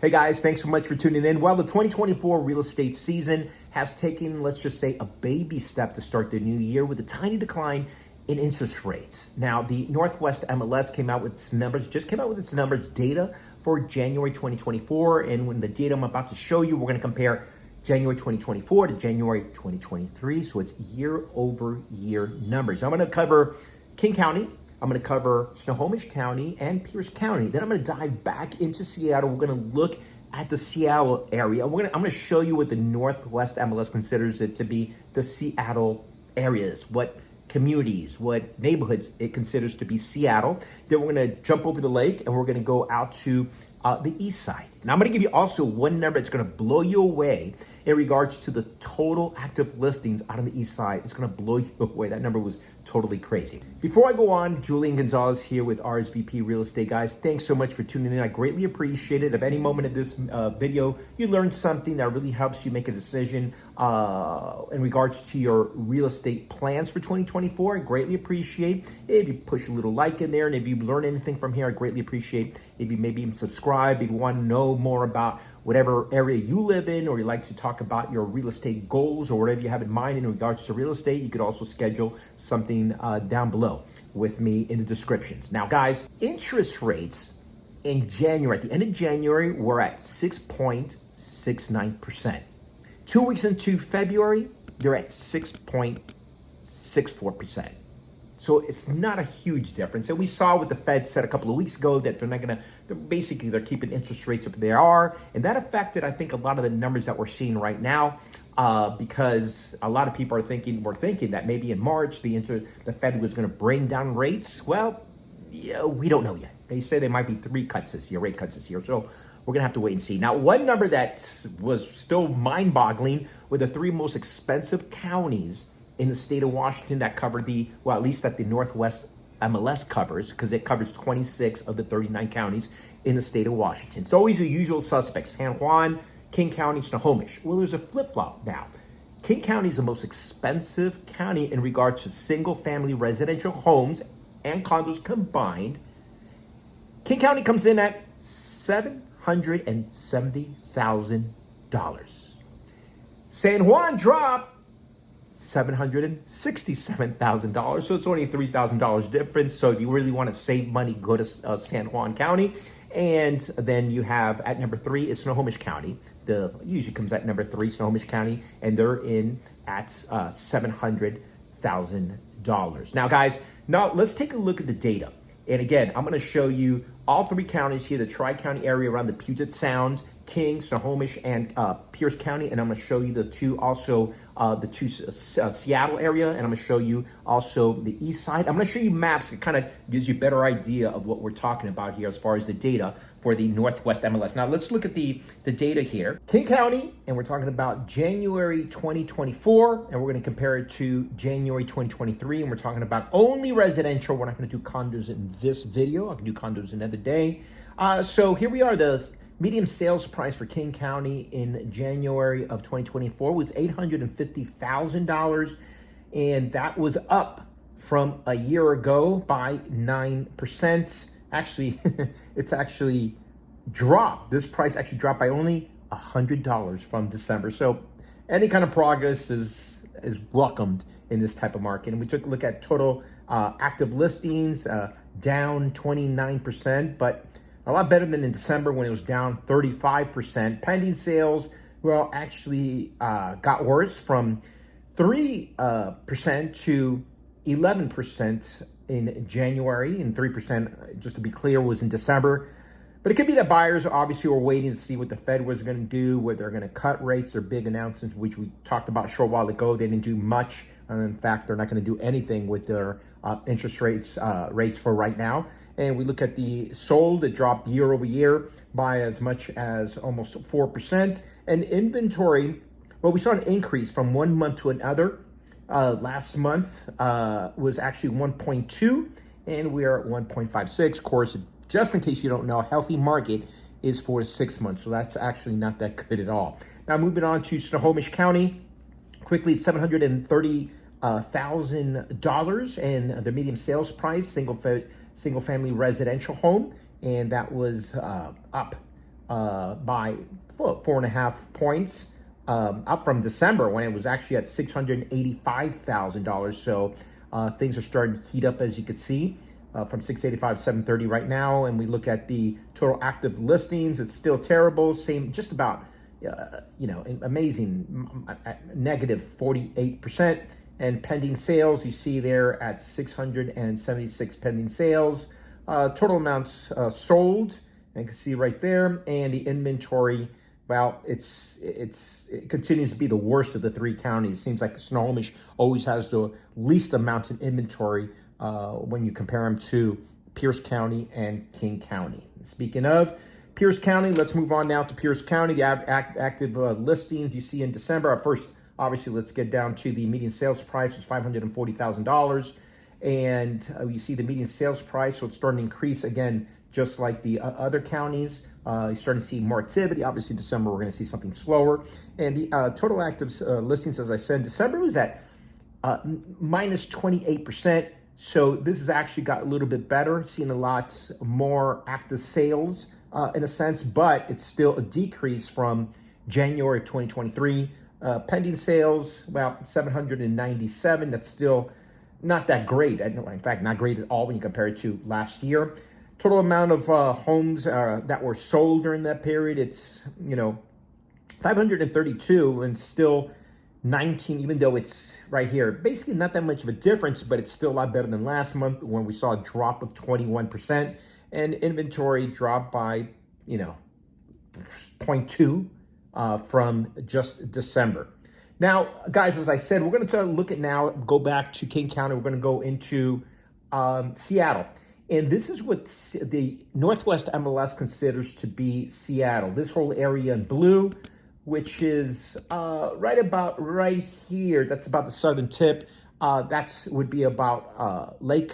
Hey guys, thanks so much for tuning in. Well, the 2024 real estate season has taken, let's just say, a baby step to start the new year with a tiny decline in interest rates. Now, the Northwest MLS came out with its numbers, data for January 2024. And when the data I'm about to show you, we're going to compare January 2024 to January 2023. So it's year over year numbers. I'm going to cover King County. I'm going to cover Snohomish County and Pierce County. Then I'm going to dive back into Seattle. We're going to look at the Seattle area. I'm going to show you what the Northwest MLS considers it to be the Seattle areas, what communities, what neighborhoods it considers to be Seattle. Then we're going to jump over the lake and we're going to go out to the east side. Now I'm going to give you also one number that's going to blow you away in regards to the total active listings out on the east side. It's going to blow you away. That number was totally crazy. Before I go on, Julian Gonzalez here with RSVP Real Estate. Guys, thanks so much for tuning in. I greatly appreciate it. If any moment of this video you learned something that really helps you make a decision in regards to your real estate plans for 2024, I greatly appreciate if you push a little like in there. And if you learn anything from here, I greatly appreciate if you maybe even subscribe. If you want to know more about whatever area you live in, or you like to talk about your real estate goals or whatever you have in mind in regards to real estate, you could also schedule something down below with me in the descriptions. Now, guys, interest rates in January, at the end of January, were at 6.69%. 2 weeks into February, they're at 6.64%. So it's not a huge difference. And we saw what the Fed said a couple of weeks ago that they're keeping interest rates up they are. And that affected, I think, a lot of the numbers that we're seeing right now because a lot of people were thinking that maybe in March, the Fed was going to bring down rates. Well, yeah, we don't know yet. They say there might be rate cuts this year. So we're going to have to wait and see. Now, one number that was still mind-boggling were the three most expensive counties in the state of Washington that covered at least that the Northwest MLS covers, because it covers 26 of the 39 counties in the state of Washington. It's always the usual suspects: San Juan, King County, Snohomish. Well, there's a flip-flop now. King County is the most expensive county in regards to single-family residential homes and condos combined. King County comes in at $770,000. San Juan dropped $767,000. So it's only a $3,000 difference. So if you really want to save money, go to San Juan County. And then you have at number 3 is Snohomish County. Usually comes at number 3, Snohomish County, and they're in at $700,000. Now, guys, let's take a look at the data. And again, I'm going to show you all 3 counties here, the Tri-County area around the Puget Sound, King, Snohomish, and Pierce County. And I'm going to show you the two Seattle area. And I'm going to show you also the east side. I'm going to show you maps. It kind of gives you a better idea of what we're talking about here as far as the data for the Northwest MLS. Now, let's look at the data here. King County, and we're talking about January 2024, and we're going to compare it to January 2023, and we're talking about only residential. We're not going to do condos in this video. I can do condos another day. So here we are. The median sales price for King County in January of 2024 was $850,000, and that was up from a year ago by 9%. Actually, it's actually dropped. This price actually dropped by only $100 from December. So any kind of progress is welcomed in this type of market. And we took a look at total active listings, down 29%, but a lot better than in December when it was down 35%. Pending sales, well, actually got worse from 3% to 11% in January, and 3%, just to be clear, was in December. But it could be that buyers obviously were waiting to see what the Fed was going to do, whether they're going to cut rates. Their big announcements, which we talked about a short while ago, they didn't do much. And in fact, they're not going to do anything with their interest rates for right now. And we look at the sold, it dropped year over year by as much as almost 4%. And inventory, well, we saw an increase from one month to another. Last month was actually 1.2, and we are at 1.56. Of course, just in case you don't know, a healthy market is 4 to 6 months. So that's actually not that good at all. Now, moving on to Snohomish County. Quickly, it's $730,000, and the median sales price, single family residential home, and that was up by 4.5 points, up from December when it was actually at $685,000. So things are starting to heat up, as you can see, from 685 to 730 right now. And we look at the total active listings, it's still terrible. Same, just about, amazing, negative 48%. And pending sales, you see there at 676 pending sales. Total amounts sold, and you can see right there. And the inventory, well, it continues to be the worst of the three counties. Seems like Snohomish always has the least amount of inventory when you compare them to Pierce County and King County. Speaking of Pierce County, let's move on now to Pierce County. The active listings you see in December. First, obviously, let's get down to the median sales price, was $540,000. And you see the median sales price, so it's starting to increase again, just like the other counties. You're starting to see more activity. Obviously, December, we're going to see something slower. And the total active listings, as I said, December was at minus 28%. So this has actually got a little bit better, seeing a lot more active sales in a sense, but it's still a decrease from January of 2023. Pending sales, about 797. That's still not that great. In fact, not great at all when you compare it to last year. Total amount of homes that were sold during that period, it's 532, and still 19, even though it's right here. Basically not that much of a difference, but it's still a lot better than last month when we saw a drop of 21%, and inventory dropped by 0.2 from just December. Now, guys, as I said, we're going to look at now, go back to King County. We're going to go into Seattle. And this is what the Northwest MLS considers to be Seattle. This whole area in blue, which is right here. That's about the southern tip. That would be about Lake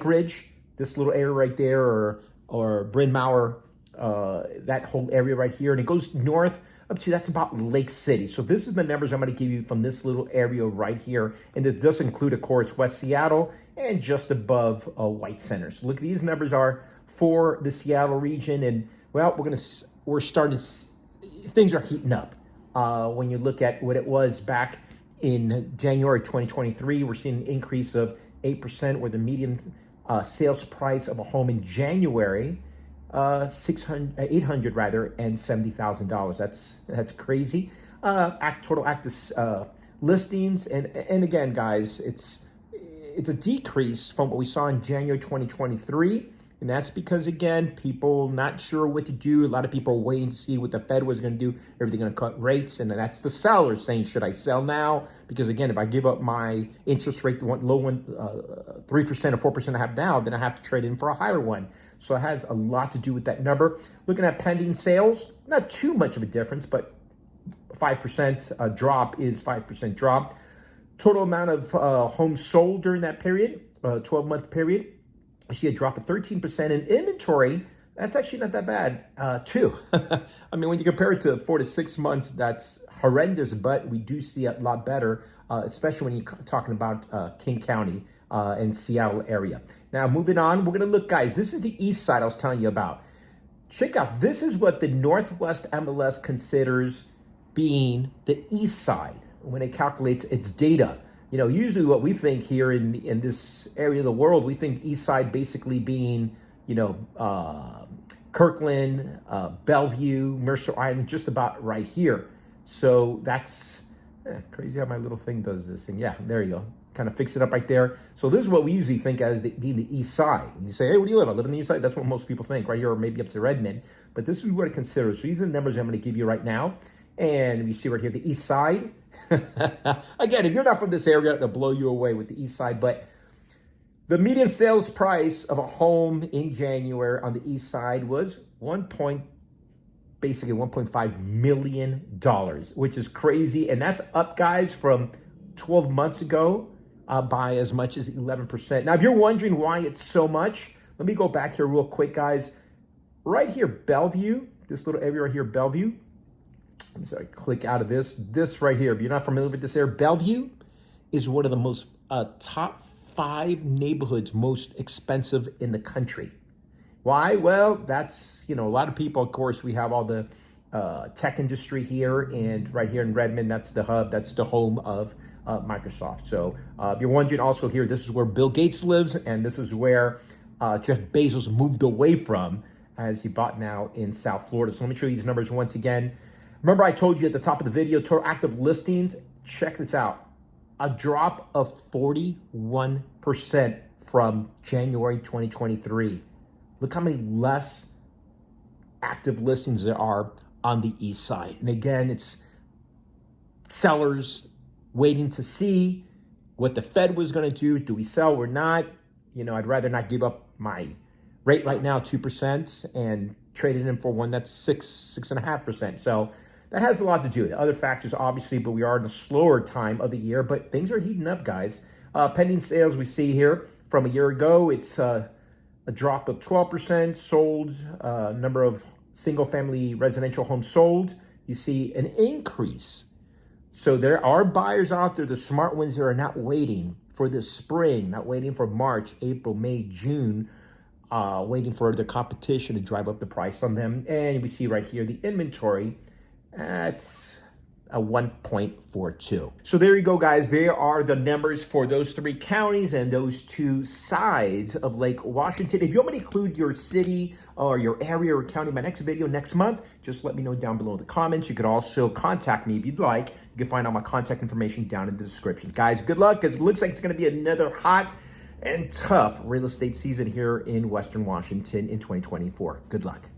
Ridge, this little area right there, or Bryn Mawr, that whole area right here. And it goes north up to, that's about Lake City. So this is the numbers I'm going to give you from this little area right here. And this does include, of course, West Seattle and just above White Center. So look, these numbers are for the Seattle region. And well, we're starting to, things are heating up. When you look at what it was back in January 2023, we're seeing an increase of 8%, where the median sales price of a home in January, $870,000. That's crazy. Total active listings, and again, guys, it's a decrease from what we saw in January 2023, and that's because, again, people not sure what to do. A lot of people are waiting to see what the Fed was going to do. Are they going to cut rates? And that's the sellers saying, should I sell now? Because, again, if I give up my interest rate, the low one, 3% or 4% I have now, then I have to trade in for a higher one. So it has a lot to do with that number. Looking at pending sales, not too much of a difference, but 5% drop is 5% drop. Total amount of homes sold during that period, 12-month period, you see a drop of 13%. In inventory, that's actually not that bad, too. I mean, when you compare it to 4 to 6 months, that's horrendous, but we do see a lot better, especially when you're talking about King County and Seattle area. Now, moving on, we're going to look, guys, this is the east side I was telling you about. Check out, this is what the Northwest MLS considers being the east side when it calculates its data. Usually what we think here in this area of the world, we think east side basically being, Kirkland, Bellevue, Mercer Island, just about right here. So that's crazy how my little thing does this thing. Yeah, there you go. Kind of fix it up right there. So this is what we usually think as being the east side. When you say, hey, where do you live? I live on the east side. That's what most people think, right here, or maybe up to Redmond. But this is what it considers. So these are the numbers I'm going to give you right now. And you see right here, the east side. Again, if you're not from this area, it'll blow you away with the east side. But the median sales price of a home in January on the east side was basically $1.5 million, which is crazy. And that's up, guys, from 12 months ago by as much as 11%. Now, if you're wondering why it's so much, let me go back here real quick, guys. Right here, Bellevue, this little area right here, Bellevue. I'm sorry, click out of this. This right here, if you're not familiar with this area, Bellevue is one of the most top 5 neighborhoods most expensive in the country. Why? Well, that's, a lot of people, of course, we have all the tech industry here, and right here in Redmond, that's the hub, that's the home of Microsoft. So if you're wondering also here, this is where Bill Gates lives, and this is where Jeff Bezos moved away from as he bought now in South Florida. So let me show you these numbers once again. Remember I told you at the top of the video, total active listings, check this out. A drop of 41% from January 2023. Look how many less active listings there are on the east side. And again, it's sellers waiting to see what the Fed was going to do. Do we sell or not? I'd rather not give up my rate right now, 2%, and trade it in for one that's 6.5%. So that has a lot to do with it. Other factors, obviously, but we are in a slower time of the year, but things are heating up, guys. Pending sales we see here from a year ago, it's a drop of 12%. Sold, number of single-family residential homes sold, you see an increase. So there are buyers out there, the smart ones that are not waiting for the spring, not waiting for March, April, May, June, waiting for the competition to drive up the price on them. And we see right here the inventory at a 1.42. So there you go, guys. There are the numbers for those 3 counties and those 2 sides of Lake Washington. If you want me to include your city or your area or county in my next video next month, just let me know down below in the comments. You could also contact me if you'd like. You can find all my contact information down in the description. Guys, good luck, because it looks like it's going to be another hot and tough real estate season here in Western Washington in 2024. Good luck.